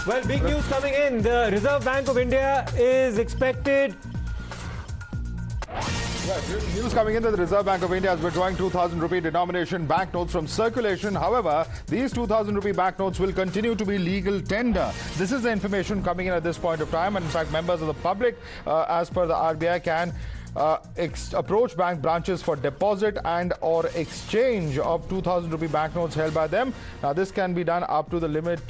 Well, big news coming in. The Reserve Bank of India is expected. News coming in that the Reserve Bank of India is withdrawing 2,000 rupee denomination banknotes from circulation. However, these 2,000 rupee banknotes will continue to be legal tender. This is the information coming in at this point of time. And in fact, members of the public, as per the RBI, can approach bank branches for deposit and or exchange of 2,000 rupee banknotes held by them. Now, this can be done up to the limit,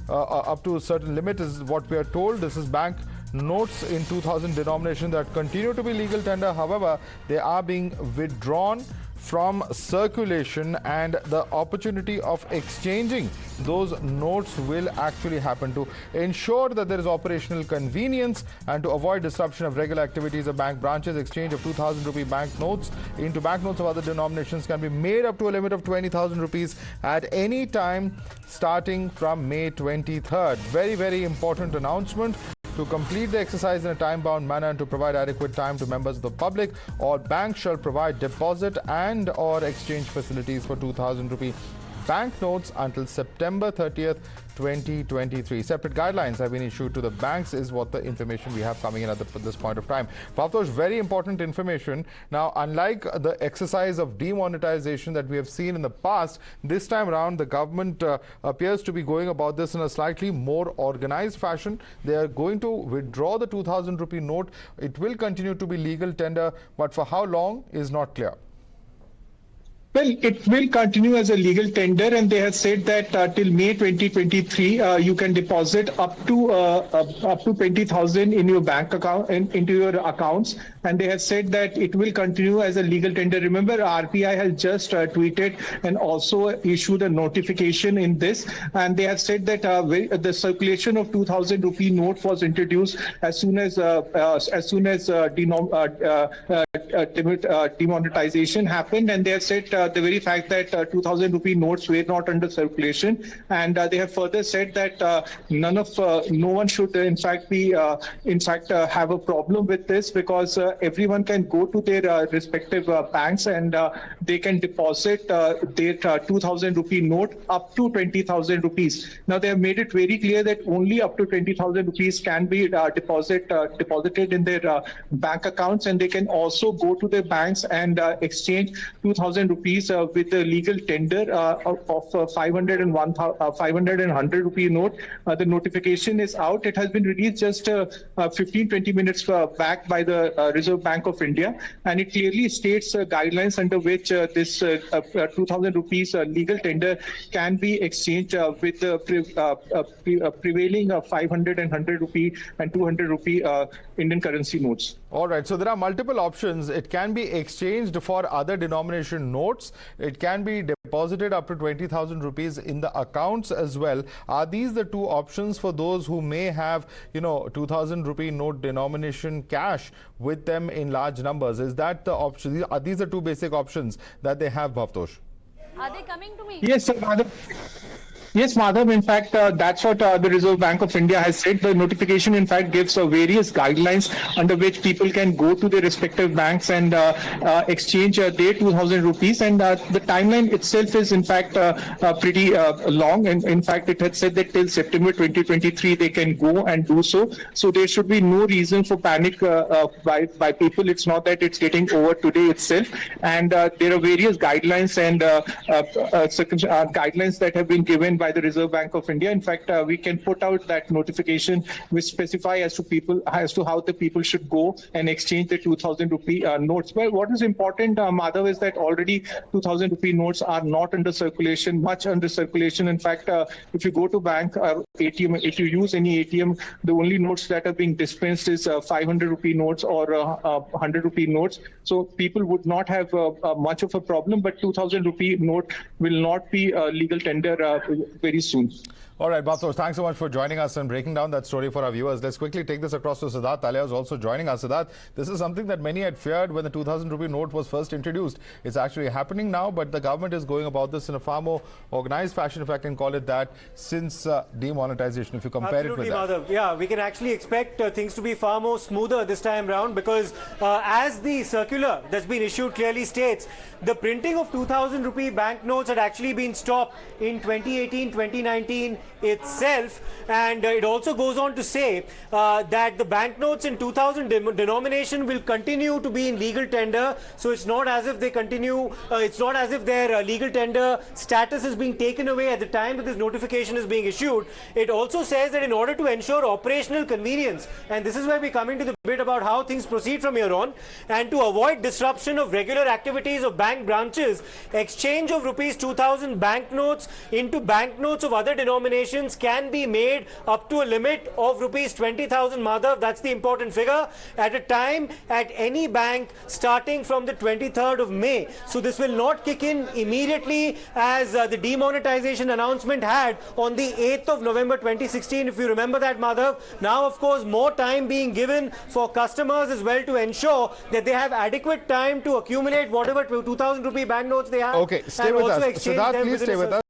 up to a certain limit is what we are told. This is bank notes in 2,000 denomination that continue to be legal tender. However, they are being withdrawn from circulation, and the opportunity of exchanging those notes will actually happen. To ensure that there is operational convenience and to avoid disruption of regular activities of bank branches, exchange of 2,000 rupee banknotes into banknotes of other denominations can be made up to a limit of 20,000 rupees at any time starting from May 23rd. Very, very important announcement. To complete the exercise in a time-bound manner and to provide adequate time to members of the public, all banks shall provide deposit and or exchange facilities for 2,000 rupee banknotes until September 30th, 2023. Separate guidelines have been issued to the banks is what the information we have coming in at this point of time. Bhavtosh, very important information. Now, unlike the exercise of demonetization that we have seen in the past, this time around the government appears to be going about this in a slightly more organized fashion. They are going to withdraw the 2,000 rupee note. It will continue to be legal tender, but for how long is not clear. Well, it will continue as a legal tender, and they have said that till May 2023, you can deposit up to 20,000 in your bank account into your accounts, and they have said that it will continue as a legal tender. Remember, RBI has just tweeted and also issued a notification in this, and they have said that the circulation of 2,000 rupee note was introduced as soon as demonetization happened, and they have said the very fact that 2,000 rupee notes were not under circulation, and they have further said that no one should in fact have a problem with this, because everyone can go to their respective banks and they can deposit their 2,000 rupee note up to 20,000 rupees. Now, they have made it very clear that only up to 20,000 rupees can be deposited in their bank accounts, and they can also go to their banks and exchange 2,000 rupees with the legal tender of 500 and 100 rupee note. The notification is out. It has been released just 15-20 minutes back by the Reserve Bank of India, and it clearly states guidelines under which this 2,000 rupees legal tender can be exchanged with the prevailing 500 and 100 rupee and 200 rupee Indian currency notes. All right, so there are multiple options. It can be exchanged for other denomination notes. It can be deposited up to 20,000 rupees in the accounts as well. Are these the two options for those who may have, 2,000 rupee note denomination cash with them in large numbers? Is that the option? Are these the two basic options that they have, Bhavtosh? Are they coming to me? Yes, sir. Yes, Madhav. In fact, that's what the Reserve Bank of India has said. The notification, in fact, gives various guidelines under which people can go to their respective banks and exchange their 2,000 rupees. And the timeline itself is, in fact, pretty long. And in fact, it had said that till September 2023, they can go and do so. So there should be no reason for panic by people. It's not that it's getting over today itself. And there are various guidelines and guidelines that have been given by the Reserve Bank of India. In fact, we can put out that notification which specify as to how the people should go and exchange the 2,000 rupee notes. Well, what is important, Madhav, is that already 2,000 rupee notes are not under circulation, much under circulation. In fact, if you go to bank or ATM, if you use any ATM, the only notes that are being dispensed is 500 rupee notes or 100 rupee notes. So people would not have much of a problem, but 2,000 rupee note will not be legal tender very soon. All right, Bhavtosh, thanks so much for joining us and breaking down that story for our viewers. Let's quickly take this across to Siddharth. Talia is also joining us. Siddharth, this is something that many had feared when the 2,000 rupee note was first introduced. It's actually happening now, but the government is going about this in a far more organized fashion, if I can call it that, since demonetization, if you compare it with that. Madhav. Yeah, we can actually expect things to be far more smoother this time round, because as the circular that's been issued clearly states, the printing of 2,000 rupee banknotes had actually been stopped in 2018, 2019, itself. And it also goes on to say that the banknotes in 2000 denomination will continue to be in legal tender. So it's not as if they continue, it's not as if their legal tender status is being taken away at the time that this notification is being issued. It also says that in order to ensure operational convenience, and this is where we come into the bit about how things proceed from here on, and to avoid disruption of regular activities of bank branches, exchange of rupees 2000 banknotes into banknotes of other denominations can be made up to a limit of rupees 20,000, Madhav. That's the important figure at a time at any bank starting from the 23rd of May. So this will not kick in immediately as the demonetization announcement had on the 8th of November 2016, if you remember that, Madhav. Now, of course, more time being given for customers as well to ensure that they have adequate time to accumulate whatever 2000 rupee banknotes they have. Okay, stay with us. Siddharth, please stay with us.